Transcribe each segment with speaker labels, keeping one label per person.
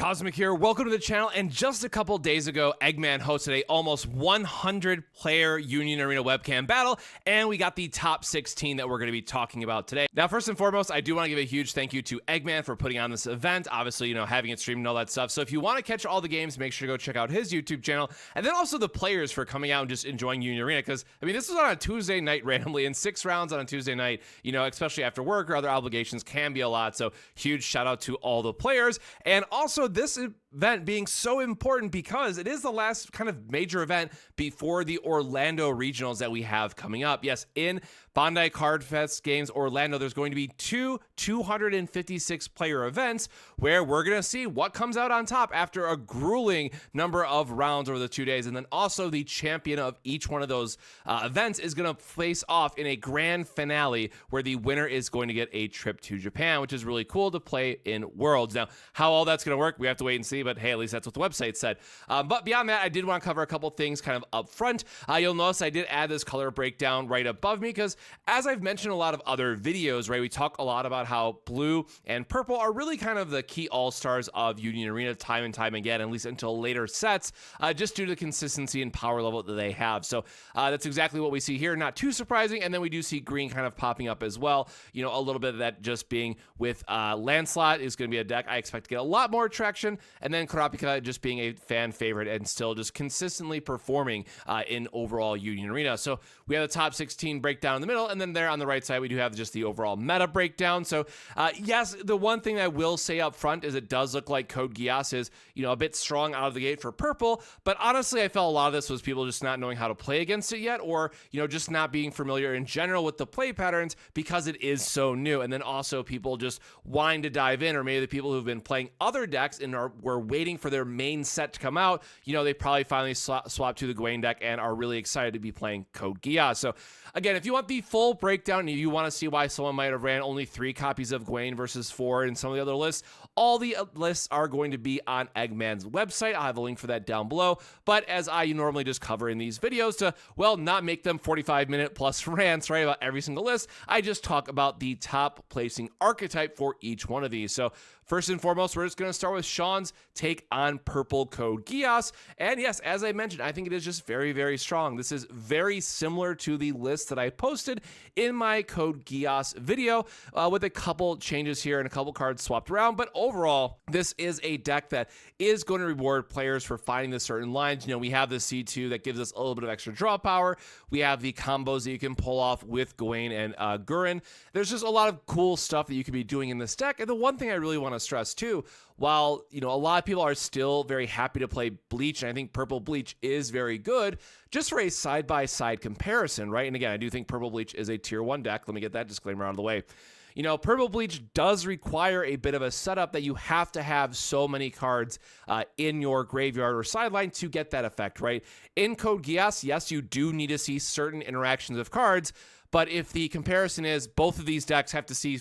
Speaker 1: Cosmic here, welcome to the channel, and just a couple days ago, Egman hosted a almost 100-player Union Arena webcam battle, and we got the top 16 that we're going to be talking about today. Now, first and foremost, I do want to give a huge thank you to Egman for putting on this event, obviously, having it streamed and all that stuff. So if you want to catch all the games, make sure to go check out his YouTube channel, and then also the players for coming out and just enjoying Union Arena, because, I mean, this was on a Tuesday night randomly, and 6 rounds on a Tuesday night, especially after work or other obligations can be a lot, so huge shout out to all the players, and also this event being so important because it is the last kind of major event before the Orlando regionals that we have coming up. Yes, in Bandai Card Fest Games Orlando, there's going to be two 256 player events where we're going to see what comes out on top after a grueling number of rounds over the 2 days. And then also the champion of each one of those events is going to face off in a grand finale where the winner is going to get a trip to Japan, which is really cool to play in Worlds. Now, how all that's going to work, we have to wait and see, but hey, at least that's what the website said. But beyond that, I did want to cover a couple things kind of up front. You'll notice I did add this color breakdown right above me because, as I've mentioned in a lot of other videos, right, we talk a lot about how blue and purple are really kind of the key all-stars of Union Arena time and time again, at least until later sets, just due to the consistency and power level that they have. So that's exactly what we see here. Not too surprising. And then we do see green kind of popping up as well. A little bit of that just being with Lancelot is going to be a deck I expect to get a lot more traction. And then Kurapika just being a fan favorite and still just consistently performing in overall Union Arena. So we have the top 16 breakdown in the middle, and then there on the right side, we do have just the overall meta breakdown. So yes, the one thing I will say up front is it does look like Code Geass is, a bit strong out of the gate for purple, but honestly, I felt a lot of this was people just not knowing how to play against it yet, or, just not being familiar in general with the play patterns because it is so new. And then also people just wanting to dive in, or maybe the people who've been playing other decks and were waiting for their main set to come out, they probably finally swapped to the Gawain deck and are really excited to be playing Code Geass. So again, if you want the full breakdown and you want to see why someone might have ran only 3 copies of Gawain versus 4 in some of the other lists, all the lists are going to be on Egman's website. I'll have a link for that down below. But as I normally just cover in these videos to, well, not make them 45-minute plus rants, right, about every single list, I just talk about the top placing archetype for each one of these. So first and foremost, we're just going to start with Shawn's take on Purple Code Geass. And yes, as I mentioned, I think it is just very, very strong. This is very similar to the list that I posted in my Code Geass video with a couple changes here and a couple cards swapped around. But overall, this is a deck that is going to reward players for finding the certain lines. We have the C2 that gives us a little bit of extra draw power. We have the combos that you can pull off with Gawain and Gurren. There's just a lot of cool stuff that you could be doing in this deck. And the one thing I really want to stress too, while a lot of people are still very happy to play Bleach, and I think Purple Bleach is very good, just for a side-by-side comparison, right? And again, I do think Purple Bleach is a tier 1 deck. Let me get that disclaimer out of the way. Purple Bleach does require a bit of a setup that you have to have so many cards in your graveyard or sideline to get that effect, right? In Code Geass, yes, you do need to see certain interactions of cards, but if the comparison is both of these decks have to see,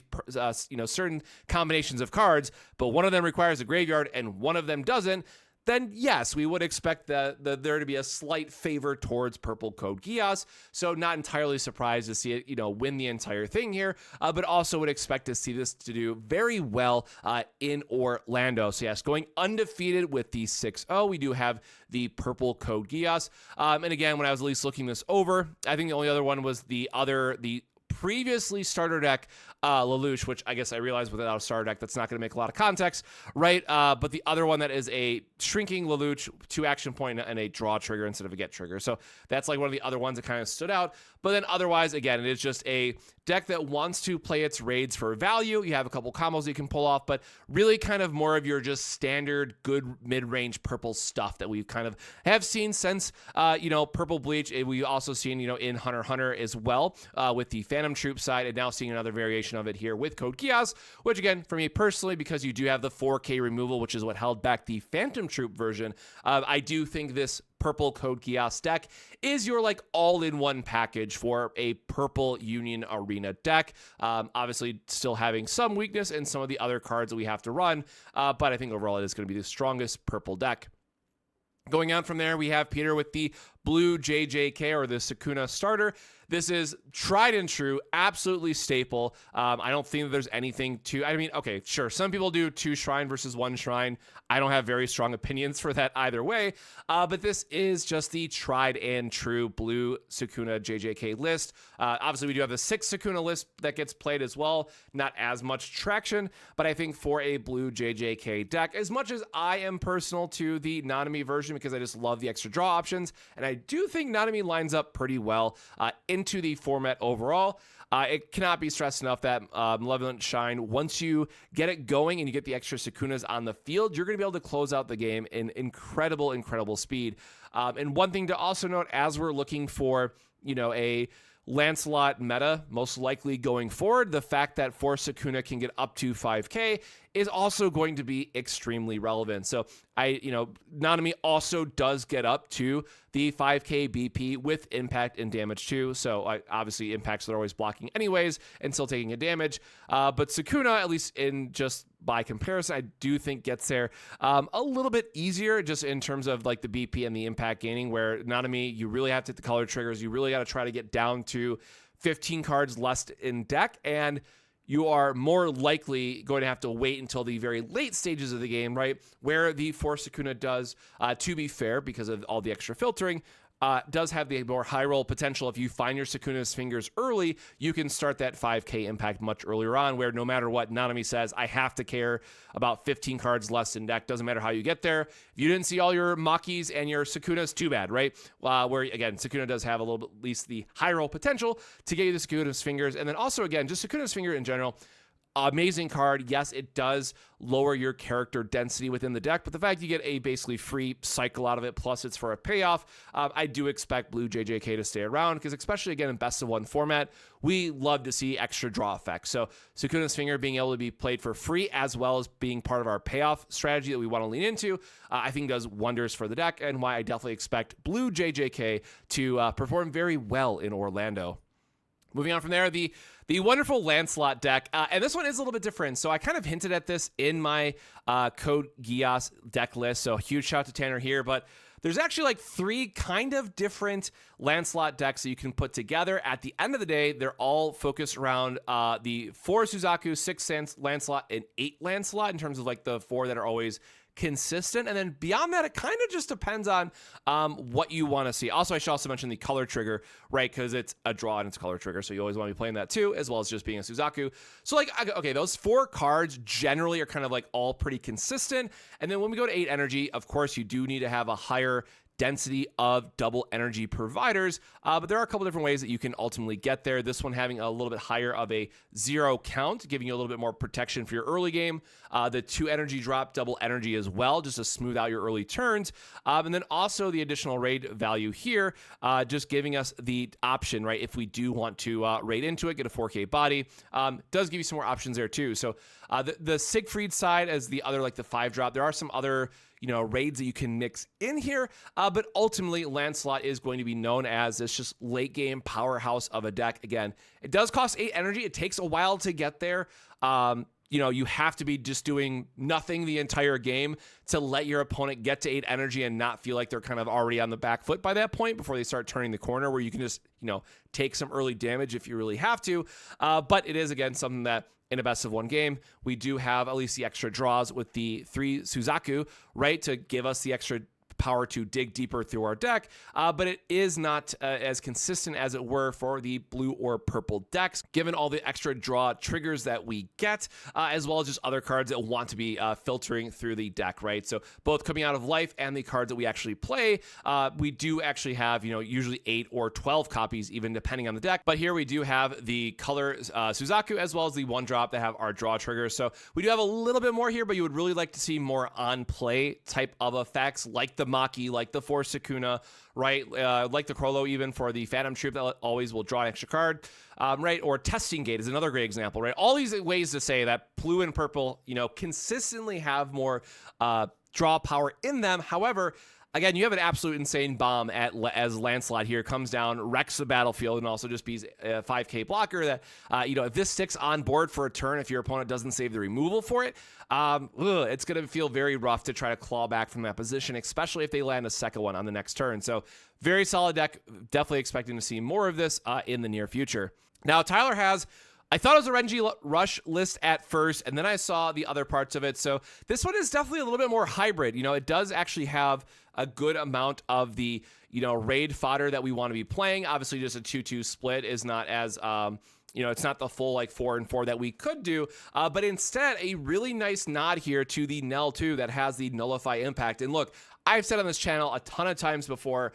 Speaker 1: certain combinations of cards, but one of them requires a graveyard and one of them doesn't, then yes, we would expect there to be a slight favor towards Purple Code Geass. So not entirely surprised to see it, win the entire thing here, but also would expect to see this to do very well in Orlando. So yes, going undefeated with the 6-0, we do have the Purple Code Geass. And again, when I was at least looking this over, I think the only other one was the previously starter deck Lelouch, which I guess I realized without a starter deck that's not going to make a lot of context, right? But the other one that is a shrinking Lelouch, 2 action point and a draw trigger instead of a get trigger. So that's like one of the other ones that kind of stood out. But then otherwise, again, it is just a deck that wants to play its raids for value. You have a couple combos you can pull off, but really kind of more of your just standard good mid-range purple stuff that we've kind of have seen since, Purple Bleach. We've also seen, in Hunter x Hunter as well with the Phantom Troop side, and now seeing another variation of it here with Code Geass, which again, for me personally, because you do have the 4K removal, which is what held back the Phantom Troop version, I do think this Purple Code Geass deck is your all-in-one package for a Purple Union Arena deck. Obviously still having some weakness in some of the other cards that we have to run, but I think overall it is going to be the strongest purple deck. Going on from there, we have Peter with the Blue JJK or the Sukuna starter. This is tried and true, absolutely staple. I don't think that there's anything to, I mean, okay, sure. Some people do 2 shrine versus 1 shrine. I don't have very strong opinions for that either way. But this is just the tried and true blue Sukuna JJK list. Obviously, we do have the 6 Sukuna list that gets played as well. Not as much traction, but I think for a blue JJK deck, as much as I am personal to the Nanami version because I just love the extra draw options, and I do think Nanami lines up pretty well into the format overall. It cannot be stressed enough that Malevolent Shine, once you get it going and you get the extra Sukunas on the field, you're going to be able to close out the game in incredible speed. And one thing to also note, as we're looking for, a Lancelot meta, most likely going forward, the fact that 4 Sukuna can get up to 5k is also going to be extremely relevant. So Nanami also does get up to the 5k BP with impact and damage too. So obviously impacts are always blocking anyways and still taking a damage. But Sukuna, at least in just by comparison, I do think gets there a little bit easier just in terms of like the BP and the impact gaining, where Nanami, you really have to hit the color triggers. You really got to try to get down to 15 cards less in deck, and you are more likely going to have to wait until the very late stages of the game, right? Where the 4 Sukuna does, to be fair, because of all the extra filtering, does have the more high roll potential. If you find your Sukuna's fingers early, you can start that 5k impact much earlier on, where no matter what Nanami says, I have to care about 15 cards less in deck. Doesn't matter how you get there. If you didn't see all your Makis and your Sukunas, too bad, right? Where, again, Sukuna does have a little bit, at least the high roll potential to get you the Sukuna's fingers. And then also, again, just Sukuna's finger in general, amazing card. Yes, it does lower your character density within the deck, but the fact you get a basically free cycle out of it, plus it's for a payoff, I do expect blue JJK to stay around, because especially, again, in best of 1 format, we love to see extra draw effects. So Sukuna's Finger being able to be played for free, as well as being part of our payoff strategy that we want to lean into, I think does wonders for the deck, and why I definitely expect blue JJK to perform very well in Orlando. Moving on from there, the wonderful Lancelot deck, and this one is a little bit different. So I kind of hinted at this in my Code Geass deck list, so huge shout out to Tanner here, but there's actually like 3 kind of different Lancelot decks that you can put together. At the end of the day, they're all focused around the 4 Suzaku, 6 Lancelot, and 8 Lancelot in terms of like the 4 that are always consistent, and then beyond that, it kind of just depends on what you want to see. Also, I should also mention the color trigger, right? Because it's a draw and it's a color trigger, so you always want to be playing that too, as well as just being a Suzaku. So like, okay, those 4 cards generally are kind of like all pretty consistent. And then when we go to 8 energy, of course, you do need to have a higher density of double energy providers, but there are a couple different ways that you can ultimately get there. This one having a little bit higher of a 0 count, giving you a little bit more protection for your early game. The 2 energy drop, double energy as well, just to smooth out your early turns. And then also the additional raid value here, just giving us the option, right? If we do want to raid into it, get a 4K body, does give you some more options there too. So the Siegfried side as the other, like the 5 drop, there are some other raids that you can mix in here, but ultimately Lancelot is going to be known as this just late game powerhouse of a deck. Again, it does cost 8 energy. It takes a while to get there. You have to be just doing nothing the entire game to let your opponent get to 8 energy and not feel like they're kind of already on the back foot by that point before they start turning the corner, where you can just, take some early damage if you really have to. But it is, again, something that in a best of 1 game, we do have at least the extra draws with the 3 Suzaku, right, to give us the extra power to dig deeper through our deck, but it is not as consistent as it were for the blue or purple decks, given all the extra draw triggers that we get, as well as just other cards that want to be filtering through the deck, right? So both coming out of life and the cards that we actually play, we do actually have, usually 8 or 12 copies, even depending on the deck. But here we do have the color Suzaku, as well as the 1 drop that have our draw triggers. So we do have a little bit more here, but you would really like to see more on play type of effects, like the Maki, like the 4 Sukuna, right? Like the Krollo, even for the Phantom Troop that always will draw an extra card, right? Or Testing Gate is another great example, right? All these ways to say that blue and purple, consistently have more draw power in them. However, Again, you have an absolute insane bomb as Lancelot here, comes down, wrecks the battlefield, and also just beats a 5k blocker that, if this sticks on board for a turn, if your opponent doesn't save the removal for it, it's going to feel very rough to try to claw back from that position, especially if they land a second one on the next turn. So very solid deck. Definitely expecting to see more of this in the near future. Now, Tyler has... I thought it was a Renji Rush list at first, and then I saw the other parts of it. So this one is definitely a little bit more hybrid. It does actually have a good amount of the, raid fodder that we want to be playing. Obviously, just a 2-2 split is not as, it's not the full 4-4 that we could do, but instead a really nice nod here to the Nell 2 that has the Nullify Impact. And look, I've said on this channel a ton of times before,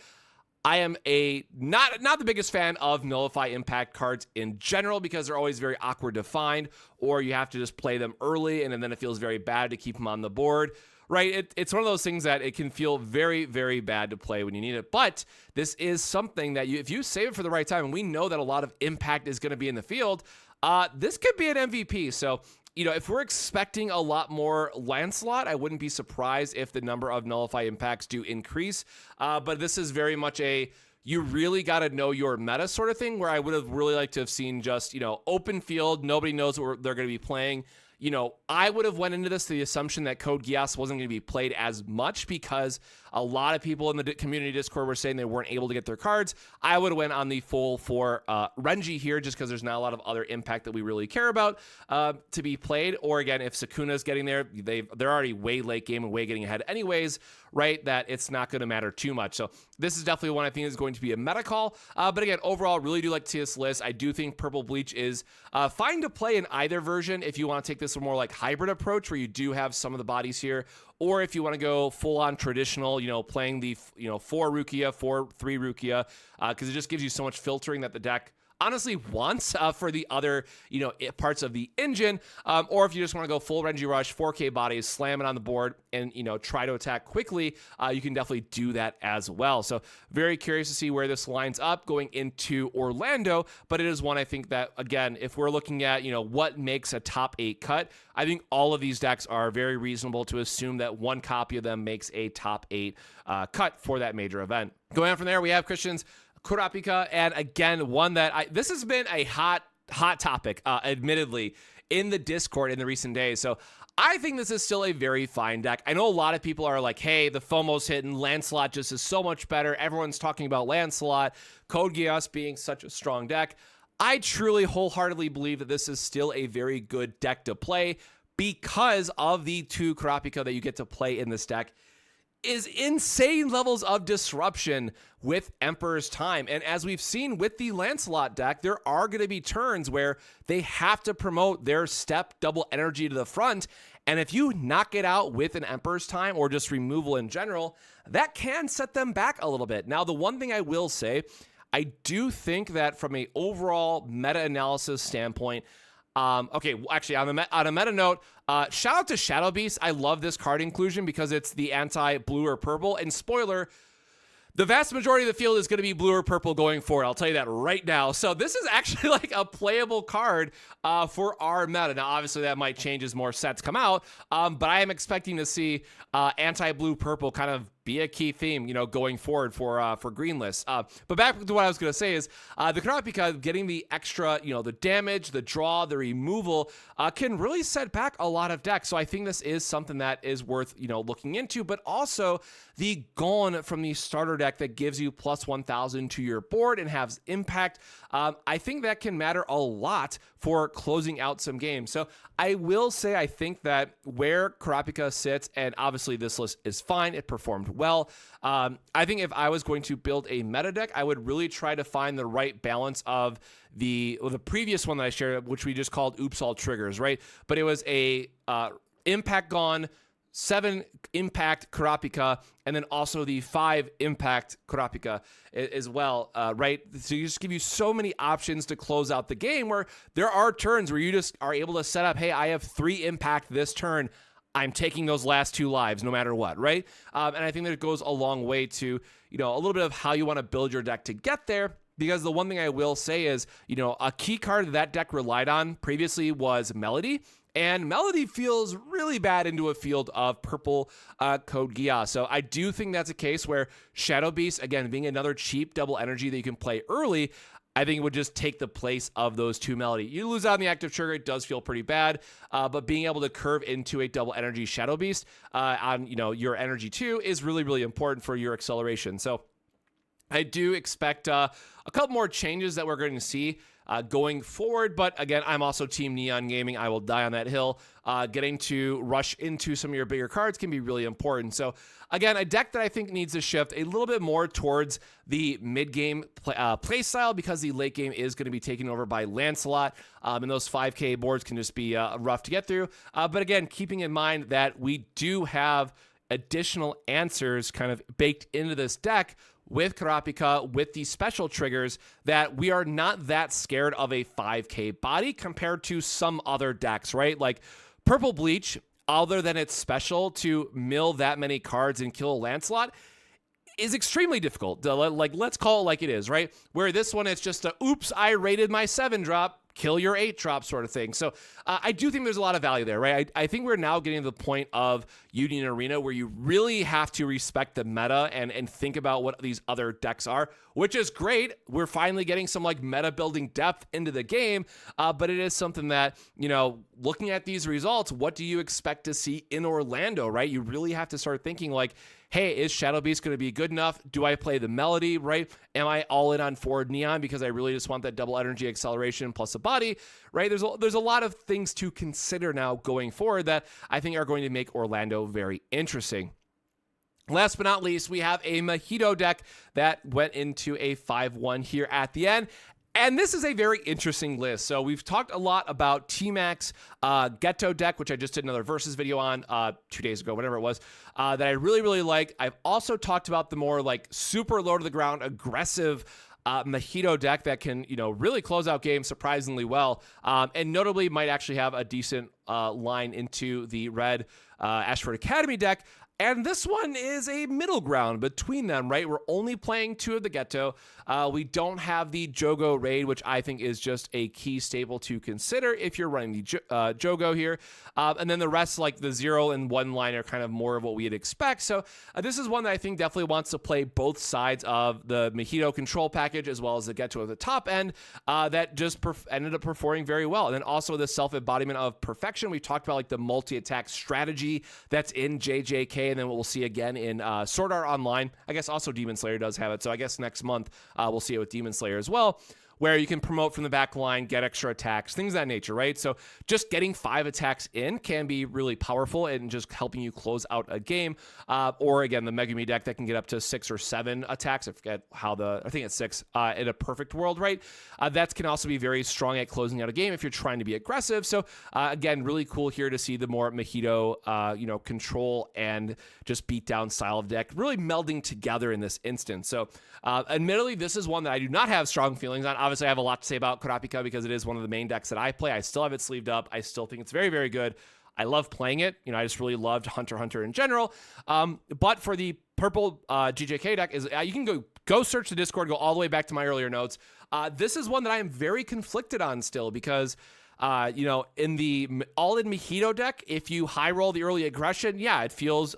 Speaker 1: I am not the biggest fan of Nullify Impact cards in general because they're always very awkward to find, or you have to just play them early and then it feels very bad to keep them on the board, right? It's one of those things that it can feel very, very bad to play when you need it. But this is something that if you save it for the right time, and we know that a lot of impact is going to be in the field, this could be an MVP. So, if we're expecting a lot more Lancelot, I wouldn't be surprised if the number of Nullify Impacts do increase. But this is very much you really got to know your meta sort of thing, where I would have really liked to have seen just, open field. Nobody knows what they're going to be playing. I would have went into this to the assumption that Code Geass wasn't going to be played as much because a lot of people in the community Discord were saying they weren't able to get their cards. I would have went on the full for Renji here just because there's not a lot of other impact that we really care about to be played. Or again, if Sukuna's getting there, they're already way late game and way getting ahead anyways, right? That it's not going to matter too much. So this is definitely one I think is going to be a meta call. But again, overall, really do like to see this list. I do think Purple Bleach is fine to play in either version if you want to take this a more hybrid approach where you do have some of the bodies here, or if you want to go full on traditional, playing the 4 Rukia, 4-3 Rukia, because it just gives you so much filtering that the deck honestly wants for the other, parts of the engine, or if you just want to go full Renji Rush, 4K bodies, slam it on the board, and, try to attack quickly, you can definitely do that as well. So very curious to see where this lines up going into Orlando, but it is one I think that, again, if we're looking at, what makes a top 8 cut, I think all of these decks are very reasonable to assume that one copy of them makes a top 8 cut for that major event. Going on from there, we have Cristian's Kurapika, and again, one that this has been a hot topic, admittedly, in the Discord in the recent days. So I think this is still a very fine deck. I know a lot of people are like, hey, the FOMO's hitting, Lancelot just is so much better. Everyone's talking about Lancelot, Code Geass being such a strong deck. I truly wholeheartedly believe that this is still a very good deck to play because of the 2 Kurapika that you get to play in this deck is insane levels of disruption with Emperor's Time. And as we've seen with the Lancelot deck, there are going to be turns where they have to promote their step double energy to the front. And if you knock it out with an Emperor's Time or just removal in general, that can set them back a little bit. Now, the one thing I will say, I do think that from a overall meta-analysis standpoint, actually, on a meta note, shout out to Shadow Beast. I love this card inclusion because it's the anti-blue or purple. And spoiler, the vast majority of the field is going to be blue or purple going forward. I'll tell you that right now. So this is actually a playable card for our meta. Now, obviously, that might change as more sets come out, but I am expecting to see anti-blue purple kind of be a key theme, going forward for green lists. But back to what I was going to say is the Kurapika getting the extra, the damage, the draw, the removal can really set back a lot of decks. So I think this is something that is worth, looking into, but also the Gon from the starter deck that gives you plus 1,000 to your board and has impact. I think that can matter a lot for closing out some games. So I will say I think that where Kurapika sits, and obviously this list is fine, it performed well. I think if I was going to build a meta deck, I would really try to find the right balance of the previous one that I shared, which we just called Oops All Triggers, right? But it was a impact Gon, 7 impact Kurapika, and then also the 5 impact Kurapika as well, right? So you just give you so many options to close out the game where there are turns where you just are able to set up, hey, I have 3 impact this turn. I'm taking those last 2 lives no matter what, right? And I think that it goes a long way to, a little bit of how you want to build your deck to get there. Because the one thing I will say is, a key card that deck relied on previously was Melody. and Melody feels really bad into a field of Purple Code Geass. So I do think that's a case where Shadow Beast, again, being another cheap double energy that you can play early, I think it would just take the place of those two Melody. You lose out on the active trigger, it does feel pretty bad, but being able to curve into a double energy Shadow Beast on your energy 2 is really, really important for your acceleration. So I do expect a couple more changes that we're going to see going forward. But again, I'm also Team Neon Gaming. I will die on that hill. Getting to rush into some of your bigger cards can be really important. So again, a deck that I think needs to shift a little bit more towards the mid-game play style, because the late game is going to be taken over by Lancelot. And those 5K boards can just be rough to get through. But again, keeping in mind that we do have additional answers kind of baked into this deck with Kurapika, with these special triggers, that we are not that scared of a 5K body compared to some other decks, right? Like Purple Bleach, other than it's special to mill that many cards and kill Lancelot, is extremely difficult. Like, let's call it like it is, right? Where this one, it's just a, oops, I rated my 7-drop, kill your 8-drop sort of thing. So I do think there's a lot of value there, right? I think we're now getting to the point of Union Arena where you really have to respect the meta and think about what these other decks are, which is great. We're finally getting some like meta building depth into the game, but it is something that, looking at these results, what do you expect to see in Orlando, right? You really have to start thinking like, hey, is Shadow Beast going to be good enough? Do I play the Melody, right? Am I all in on Forward Neon because I really just want that double energy acceleration plus a body, right? There's a lot of things to consider now going forward that I think are going to make Orlando very interesting. Last but not least, we have a Mojito deck that went into a 5-1 here at the end. And this is a very interesting list. So we've talked a lot about T-Max Ghetto deck, which I just did another Versus video on 2 days ago, whatever it was, that I really, really like. I've also talked about the more like super low to the ground, aggressive Mojito deck that can, really close out games surprisingly well. And notably might actually have a decent line into the red Ashford Academy deck. And this one is a middle ground between them, right? We're only playing 2 of the Ghetto. We don't have the Jogo raid, which I think is just a key staple to consider if you're running the Jogo here. And then the rest, like the 0 and 1 line, are kind of more of what we'd expect. So this is one that I think definitely wants to play both sides of the Mojito control package as well as the Ghetto at the top end that just ended up performing very well. And then also the self-embodiment of perfection. We talked about like the multi-attack strategy that's in JJK, and then what we'll see again in Sword Art Online. I guess also Demon Slayer does have it, so I guess next month we'll see it with Demon Slayer as well, where you can promote from the back line, get extra attacks, things of that nature, right? So just getting 5 attacks in can be really powerful and just helping you close out a game. Or again, the Megumi deck that can get up to 6 or 7 attacks. I forget how I think it's 6 in a perfect world, right? That can also be very strong at closing out a game if you're trying to be aggressive. So again, really cool here to see the more Mojito, control and just beat down style of deck really melding together in this instance. So admittedly, this is one that I do not have strong feelings on. Obviously, I have a lot to say about Kurapika because it is one of the main decks that I play. I still have it sleeved up. I still think it's very, very good. I love playing it. I just really loved Hunter x Hunter in general. But for the Purple JJK deck, you can go search the Discord, go all the way back to my earlier notes. This is one that I am very conflicted on still because in the all-in Mojito deck, if you high roll the early aggression, yeah, it feels,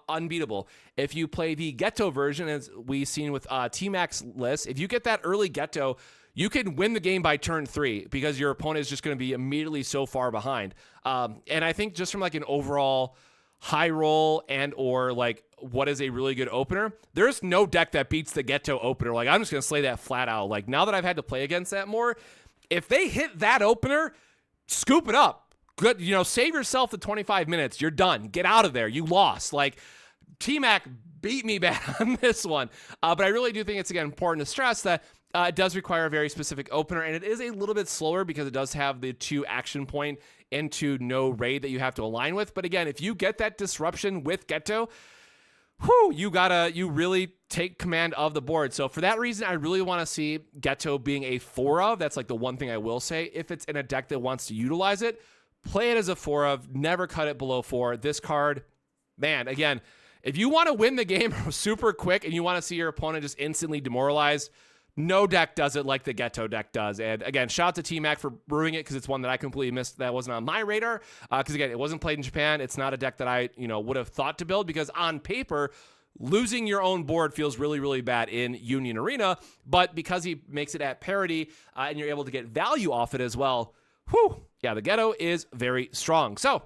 Speaker 1: unbeatable. If you play the Ghetto version, as we've seen with T-Max list, if you get that early Ghetto, you can win the game by turn 3 because your opponent is just going to be immediately so far behind. And I think just from like an overall high roll and or like what is a really good opener, there's no deck that beats the Ghetto opener. Like I'm just going to slay that flat out. Like now that I've had to play against that more, if they hit that opener, scoop it up. Good, save yourself the 25 minutes. You're done. Get out of there. You lost. Like T-Mac beat me bad on this one. But I really do think it's, again, important to stress that it does require a very specific opener, and it is a little bit slower because it does have the 2 action point into no raid that you have to align with. But again, if you get that disruption with Ghetto, you really take command of the board. So for that reason, I really want to see Ghetto being a 4 of. That's like the one thing I will say. If it's in a deck that wants to utilize it, play it as a 4 of, never cut it below 4. This card, man, again, if you want to win the game super quick and you want to see your opponent just instantly demoralized, No deck does it like the Ghetto deck does. And again, shout out to T-Mac for brewing it, because it's one that I completely missed that wasn't on my radar. Because again, it wasn't played in Japan. It's not a deck that I, would have thought to build, because on paper, losing your own board feels really, really bad in Union Arena. But because he makes it at parity and you're able to get value off it as well, yeah, the Ghetto is very strong. So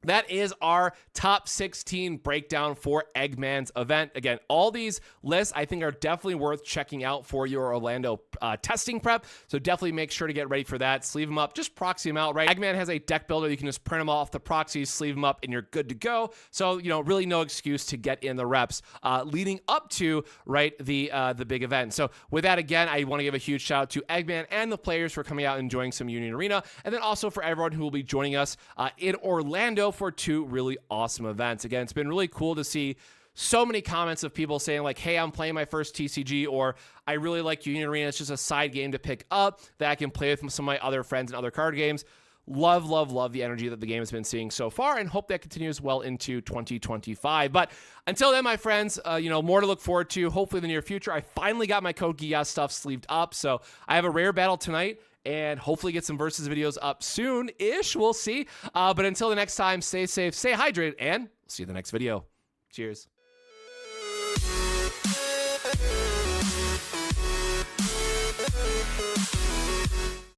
Speaker 1: that is our top 16 breakdown for Eggman's event. Again, all these lists I think are definitely worth checking out for your Orlando testing prep. So definitely make sure to get ready for that. Sleeve them up, just proxy them out, right? Eggman has a deck builder. You can just print them off the proxies, sleeve them up, and you're good to go. So, really no excuse to get in the reps leading up to, right, the big event. So with that, again, I want to give a huge shout out to Eggman and the players for coming out and enjoying some Union Arena. And then also for everyone who will be joining us in Orlando for 2 really awesome events. Again, it's been really cool to see so many comments of people saying like, hey, I'm playing my first TCG, or I really like Union Arena. It's just a side game to pick up that I can play with some of my other friends and other card games. Love, love, love the energy that the game has been seeing so far, and hope that continues well into 2025. But until then, my friends, more to look forward to, hopefully in the near future. I finally got my Code Geass stuff sleeved up, so I have a rare battle tonight, and hopefully get some versus videos up soon-ish. We'll see. But until the next time, stay safe, stay hydrated, and see you in the next video. Cheers.